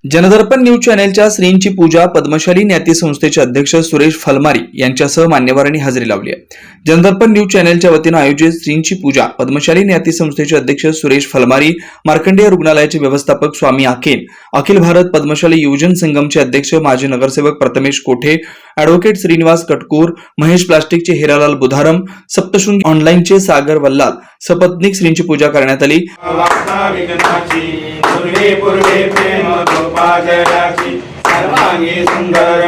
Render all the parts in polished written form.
जनदर्पण news चॅनेलच्या श्रींची पूजा पद्मशाली न्याती संस्थेचे अध्यक्ष सुरेश फलमारी यांच्यासह मान्यवरांनी हजेरी लावली आहे. जनदर्पण न्यूज चॅनेलच्या वतीनं आयोजित श्रींची पूजा पद्मशाली न्याती संस्थेचे अध्यक्ष सुरेश फलमारी, मार्कंडेय रुग्णालयाचे व्यवस्थापक स्वामी आकेन, अखिल भारत पद्मशाली युवजन संगमचे अध्यक्ष माजी नगरसेवक प्रथमेश कोठे, ॲडव्होकेट श्रीनिवास कटकूर, महेश प्लास्टिकचे हिरालाल बुधारम, सप्तशृंगी ऑनलाईनचे सागर वल्लाल सपत्नीक श्रींची पूजा करण्यात आली. सर्वांगी सुंदर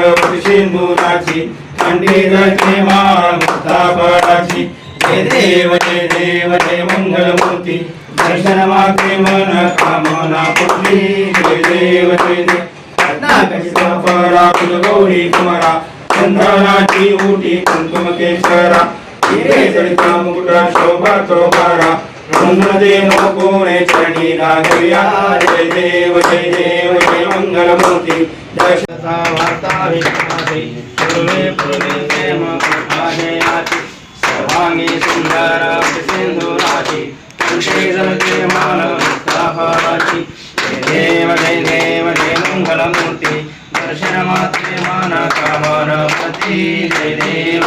सिंधुराची खंडीरची माळाची जय देव जय देव जय मंगलमूर्ती दर्शन मागे मन कामना पुरली जय देव जय देव रत्नाकरा गौरी कुमारा चंदनाची उटी कुंकुम केशरा हिरे जडिता मुकुटा शोभा चोबारा देव कोणे चरणी लागूया जय देव जय मंगलमूर्ती दर्शना वार्ता विश्वासी पूर्वे पूर्वे प्रेम कृपाजयाची सर्वांगी सुंदर सिंधुराची कंठे जलते मानव मुक्ताफळाची जय देव जय मंगलमूर्ती दर्शन मात्रे मान कामनपती जय देव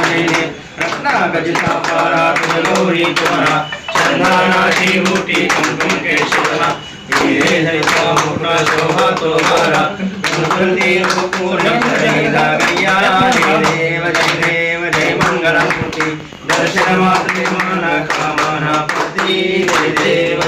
रत्नागजिता पारा गौरी कुमारा चंदनाची मुठी कुंकुम केशरा हिरे धरिता मुकुटा शोभा तोबारा संस्कृती पूर्ण लागया जय देव जय मंगलमूर्ती दर्शन मात्रे मन कामना पती जय देव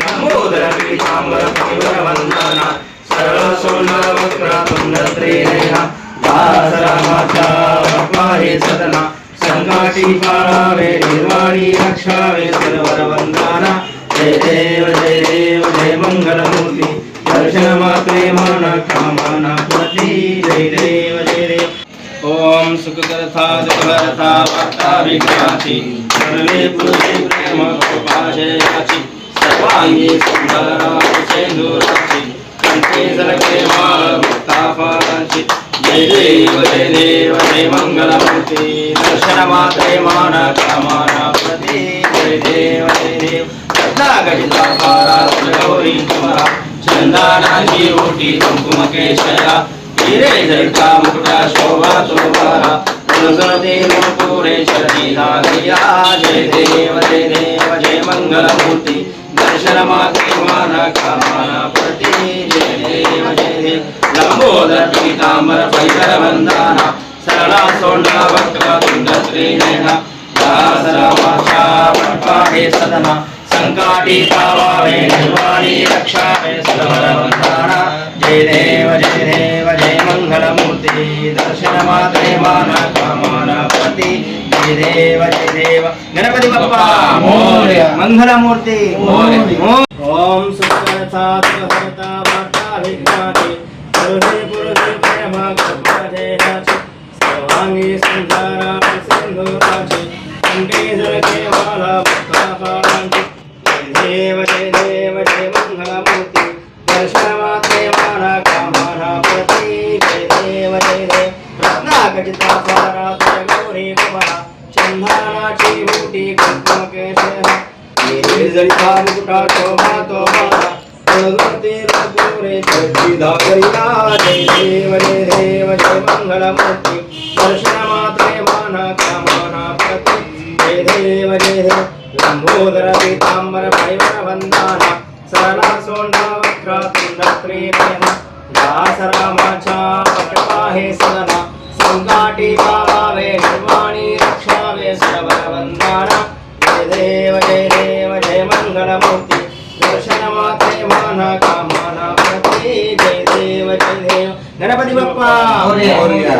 लंबोदर पीतांबर परिवर वंदना सरळ सोंडल वक्र तुंड श्रीरेखा दासरामाचा बाप्पा सदना संकाटी पारावे निर्वाणी रक्षावे सर्वर वंदना जय देव जय मंगलमूर्ती दर्शन मात्रे मन कामना पती जय देव ओम सुखकर्ता दुःखहर्ता वार्ता विघ्नाची सर्वे पुरुषे प्रेम कृपाजयाची सर्वांगी सुंदर सिंधुराची कंठे झलके माळ मुक्ताफळाची जय देव जय मंगलमूर्ती दर्शन मात्रे मान कामना प्रती जय देव रत्नागजिता पारा गौरी कुमारा चंदनाची ओटी कुंकुम केशरा हिरे जडिता मुकुटा शोभा चोबारा देव पुरे चरणी लागया जय देव जय मंगलमूर्ती दर्शन मात्रे मान कामना प्रती जय देव लंबोदर पीतांबर परिकर वंदना सरला सोंडा वक्र तुंड श्रीरेखा दासरामाचा बाप्पा सदना संकाटी पावावे निर्वाणी रक्षावे सर्वर वंदना जय देव जय मंगलमूर्ती दर्शन मात्रे मान कामना पती जय देव गणपती बाप्पा मोरया मंगलमूर्ती मोरया ओम सुखकर्ता दुःखहर्ता वार्ता विघ्नाची सर्वे पुरुषे प्रेम कृपाजयाची सर्वांगी सुंदर सिंधुराची कंठे झलके माला मुक्ताफळाची जय देव जय मंगलमूर्ती दर्शन मात्रे मान कामना पती जय देव रत्नागजिता पारा गौरी कुमारा चंदनाची मुठी कुंकुम केशरा हिरे जडिता मुकुटा शोभा तोबारा जय देव जय मंगलमूर्ती दर्शन मात्रे मान कामना पती जय देव लंबोदर पीतांबर परिवर वंदना सरला सोंडा वक्र तुंड श्रीरेखा दासरामाचा बाप्पा सदना संकाटी पावावे निर्वाणी रक्षावे सर्वर वंदना जय देव जय मंगलमूर्ती दर्शन मात्रे मान कामना प्रती जय देव गणपती बाप्पा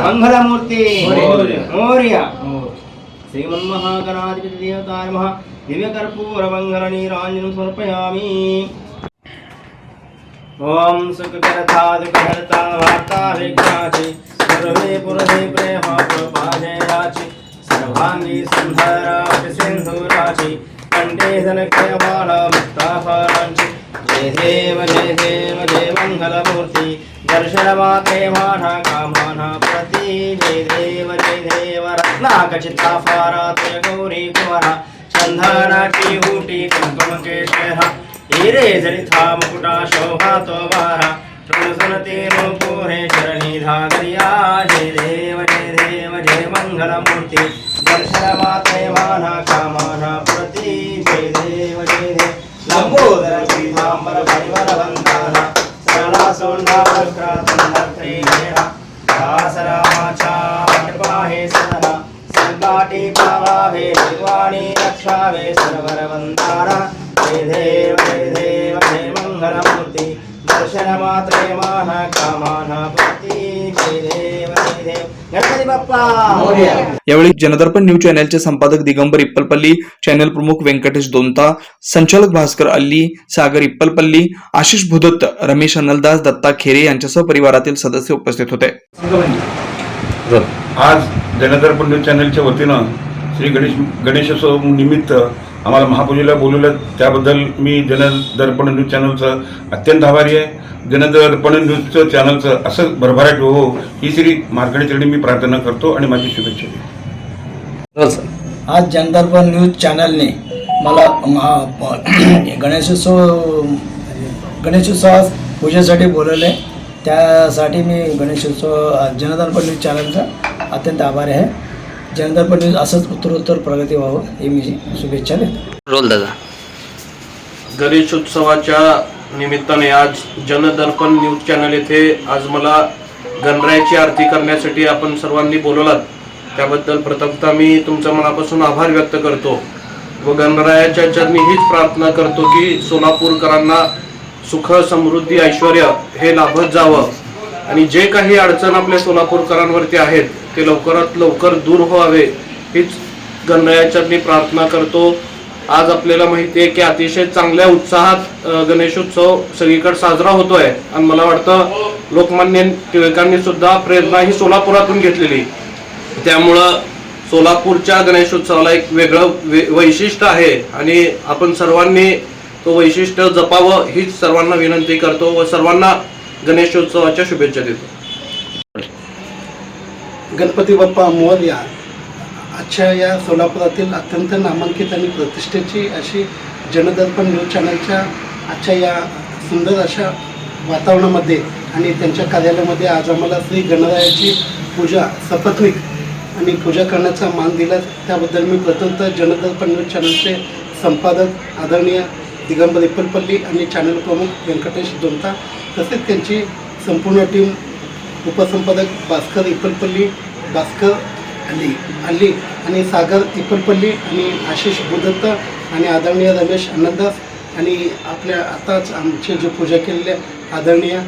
मंगलमूर्ती मोरया श्रीमन्महागणाधिपति देवताय नमः दिव्य कर्पूर मंगल नीरांजनं समर्पयामि ओम सुखकर्ता दुःखहर्ता वार्ता विघ्नाची सर्वे पुरुषे प्रेम कृपाजयाची सर्वांगी सुंदर सिंधुराची कंठे झलके माळ मुक्ताफळाची जय देव जय मंगलमूर्ती दर्शन मात्रे मान कामना प्रती जय देव रत्नागजिता पारा गौरी कुमारा चंदनाची उटी कुंकुम केशरा हिरे जडिता मुकुटा शोभा तोबारा सुनते नूपुरे शरणी धागरिया जय देव जय मंगलमूर्ति दर्शन मात्रे माना कामाना प्रति जय देव लंबोदर पीतांबर परिवर वंदना सरला सोंडा वक्रातंत्री मेरा दासरामाचा पाहे सदना संकाटी पावावे निर्वाणी रक्षावे सर्वर वंदना जय देव जय मंगलमूर्ति दर्शन मात्रे माना कामाना प्रति जय देव गणपती बाप्पा मोरया. यावेळी जनदर्पण न्यूज चॅनलचे संपादक दिगंबर इप्पलपल्ली, चॅनल प्रमुख व्यंकटेश दोंता, संचालक भास्कर अल्ली, सागर इप्पलपल्ली, आशिष भूदत्त, रमेश अनलदास, दत्ता खेरे यांच्यासह परिवारातील सदस्य उपस्थित होते. आज जनदर्पण न्यूज चॅनलच्या वतीनं श्री गणेशोत्सव निमित्त आम्हाला महापूजेला बोलवलं, त्याबद्दल मी जनदर्पण न्यूज चॅनलचं अत्यंत आभारी आहे. जनदर्पण न्यूजचं चॅनलचं असं भरभराट हो ही श्री मार्कंडेय चरणी मी प्रार्थना करतो आणि माझी शुभेच्छा देतो. आज जनदर्पण न्यूज चॅनलने मला गणेशोत्सव पूजेसाठी बोलवले, त्यासाठी मी जनदर्पण न्यूज चॅनलचा अत्यंत आभारी आहे. जनदर्पण न्यूज असंच उत्तरोत्तर प्रगती व्हावं ही मी शुभेच्छा देतो. रोल दादा. गणेशोत्सवाच्या निमित्ताने आज जनदर्पण न्यूज चॅनल येथे आज मला गणरायाची आरती करण्यासाठी आपण सर्वांनी बोलवलात, त्याबद्दल प्रथमतः मी तुमच्या मनापासून आभार व्यक्त करतो व गणरायाच्या चरणी हीच प्रार्थना करतो की सोलापूरकरांना सुख समृद्धी ऐश्वर्य हे लाभत जावं आणि जे काही अडचण आपल्या सोलापूरकरांवरती आहेत ते लवकरात लवकर दूर व्हावे हीच गणरायाच्या चरणी प्रार्थना करतो. आज आपल्याला माहिती आहे की अतिशय चांगल्या उत्साहात गणेशोत्सव सगळीकडे साजरा होतोय आणि मला वाटतं लोकमान्य टिळकांनी सुद्धा प्रेरणा ही सोलापुरातून घेतलेली, त्यामुळं सोलापूरच्या गणेशोत्सवाला एक वेगळं वैशिष्ट्य आहे आणि आपण सर्वांनी तो वैशिष्ट्य जपावं हीच सर्वांना विनंती करतो व सर्वांना गणेशोत्सवाच्या शुभेच्छा देतो. गणपती बाप्पा मोरया. आजच्या या सोलापुरातील अत्यंत नामांकित आणि प्रतिष्ठेची अशी जनदर्पण न्यूज चॅनलच्या आजच्या या सुंदर अशा वातावरणामध्ये आणि त्यांच्या कार्यालयामध्ये आज आम्हाला श्री गणरायाची पूजा सपत्नीक आणि पूजा करण्याचा मान दिला, त्याबद्दल मी प्रथमतः जनदर्पण न्यूज चॅनलचे संपादक आदरणीय दिगंबर इप्पलपल्ली आणि चॅनल प्रमुख व्यंकटेश दोंता तसेच त्यांची संपूर्ण टीम, उपसंपादक भास्कर इप्पलपल्ली, भास्कर अल्ली आणि सागर इप्पलपल्ली आणि आशिष भूदत्त आणि आदरणीय रमेश अनलदास आणि आपल्या आताच आमचे जे पूजा केलेले आदरणीय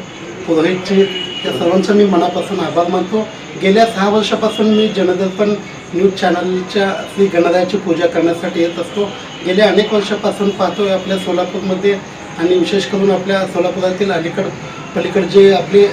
पुरोहितजी, या सर्वांचा मी मनापासून आभार मानतो. गेल्या 6 वर्षापासून मी जनदर्पण न्यूज चॅनलच्या श्री गणरायाची पूजा करण्यासाठी येत असतो. गेल्या अनेक वर्षापासून पाहतोय आपल्या सोलापूरमध्ये आणि विशेष करून आपल्या सोलापुरातील पलीकड जे आपले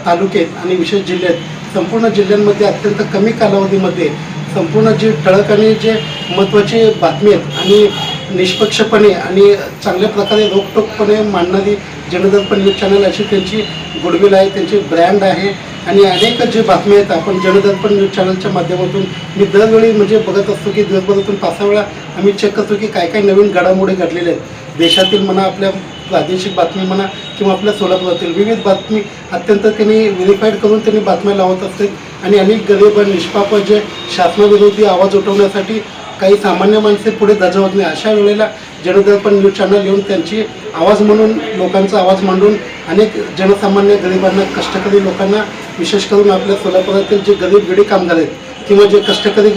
तालुके आणि विशेष जिल्हे आहेत, संपूर्ण जिल्ह्यांमध्ये अत्यंत कमी कालावधीमध्ये संपूर्ण जी ठळक आणि जे महत्त्वाची बातमी आहेत आणि निष्पक्षपणे आणि चांगल्या प्रकारे रोखठोकपणे मांडणारी जनदर्पण न्यूज चॅनल अशी त्यांची गुडविल आहे, त्यांची ब्रँड आहे आणि अनेक जे बातम्या आहेत आपण जनदर्पण न्यूज चॅनलच्या माध्यमातून मी दरवेळी म्हणजे बघत असतो की दिवसभरातून 5-6 वेळा आम्ही चेक करतो की काय काय नवीन घडामोडी घडलेल्या आहेत देशातील म्हणा, आपल्या प्रादेशिक बातमी म्हणा किंवा आपल्या सोलापुरातील विविध बातमी अत्यंत त्यांनी व्हेरीफाईड करून त्यांनी बातम्या लावत असते आणि अनेक गरीब निष्पाप जे शासनाविरोधी आवाज उठवण्यासाठी काही सामान्य माणसे पुढे धजावत नाही, अशा वेळेला जनदर्पण न्यूज चॅनल येऊन त्यांची आवाज म्हणून लोकांचा आवाज मांडून अनेक जनसामान्य गरिबांना, कष्टकरी लोकांना, विशेष करून आपल्या सोलापुरातील जे गरीब विडी कामगार आहेत किंवा जे कष्टकरी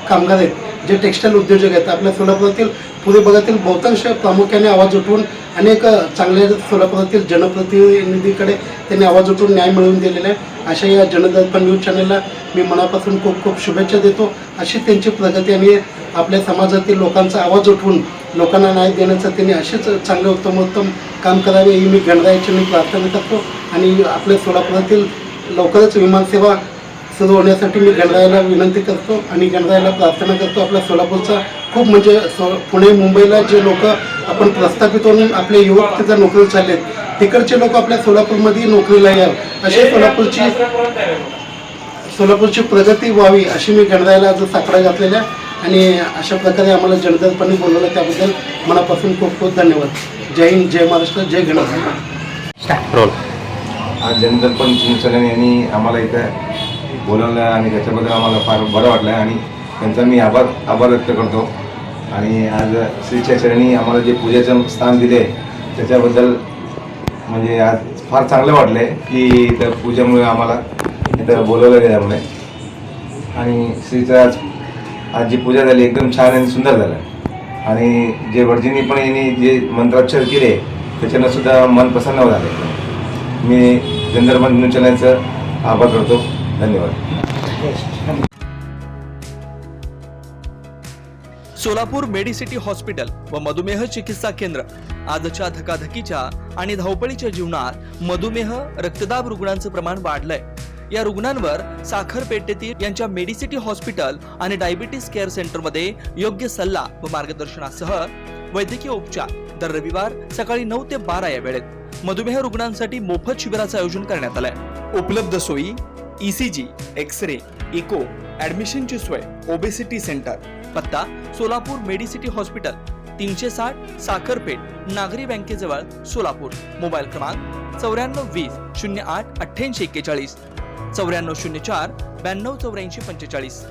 कामगार आहेत, जे टेक्स्टाईल उद्योजक आहेत, आपल्या सोलापुरातील पूर्व भागातील बहुतांश प्रामुख्याने आवाज उठवून अनेक चांगल्या सोलापुरातील जनप्रतिनिधीकडे त्यांनी आवाज उठवून न्याय मिळवून दिलेला आहे. अशा या जनदर्पण न्यूज चॅनलला मी मनापासून खूप खूप शुभेच्छा देतो. अशी त्यांची प्रगती आणि आपल्या समाजातील लोकांचा आवाज उठवून लोकांना न्याय देण्याचं त्यांनी असेच चांगले उत्तम काम करावे ही मी गणरायाची मी प्रार्थना करतो आणि आपल्या सोलापुरातील लवकरच विमानसेवा सुरू होण्यासाठी मी गणरायाला विनंती करतो आणि गणरायाला प्रार्थना करतो. आपल्या सोलापूरचा खूप म्हणजे पुणे मुंबईला जे लोक आपण प्रस्थापित होऊन आपले युवक तिथं नोकरी चालले आहेत तिकडचे लोक आपल्या सोलापूरमध्ये नोकरीला यावं अशी सोलापूरची प्रगती व्हावी अशी मी गणरायाला आज साकडा घातलेल्या आणि अशा प्रकारे आम्हाला जनदर्पणे बोलवलं त्याबद्दल मनापासून खूप खूप धन्यवाद. जय हिंद, जय महाराष्ट्र, जय गणराय. रोल. आज जनदर्पण चॅनल यांनी आम्हाला इथं बोलवलं आणि त्याच्याबद्दल आम्हाला फार बरं वाटलं आणि त्यांचा मी आभार व्यक्त करतो. आणि आज श्रीच्या चरणी आम्हाला जे पूजेचं स्थान दिले त्याच्याबद्दल म्हणजे आज फार चांगलं वाटलं आहे की इथं पूजेमुळे आम्हाला इथं बोलवलं गेल्यामुळे. आणि श्रीचं आज जी पूजा झाली एकदम छान आणि सुंदर झालं. आणि जे वर्जिनी पण यांनी जे मंत्रोच्चार केले त्याच्यानं सुद्धा मन प्रसन्न झालं. मी जनदर्पण न्यूज चॅनलचं आभार करतो. धन्यवाद. सोलापूर मेडिसिटी हॉस्पिटल व मधुमेह चिकित्सा केंद्र आजच्या धकाधकीच्या आणि धावपळीच्या जीवनात मधुमेह रक्तदाब रुग्णांचं प्रमाण वाढलंय. या रुग्णांवर साखर पेठेतील यांच्या मेडिसिटी हॉस्पिटल आणि डायबिटीस केअर सेंटरमध्ये योग्य सल्ला व मार्गदर्शनासह वैद्यकीय उपचार दर रविवार सकाळी 9 ते 12 या वेळेत मधुमेह रुग्णांसाठी मोफत शिबिराचं आयोजन करण्यात आलंय. उपलब्ध सोयी ECG, एक्स-रे, इको, ऍडमिशनची सोय, ओबेसिटी सेंटर. पत्ता सोलापूर मेडिसिटी हॉस्पिटल 360 साखरपेठ नागरी बँकेजवळ सोलापूर. मोबाईल क्रमांक 9420 08 88 41 9404 92 84 45.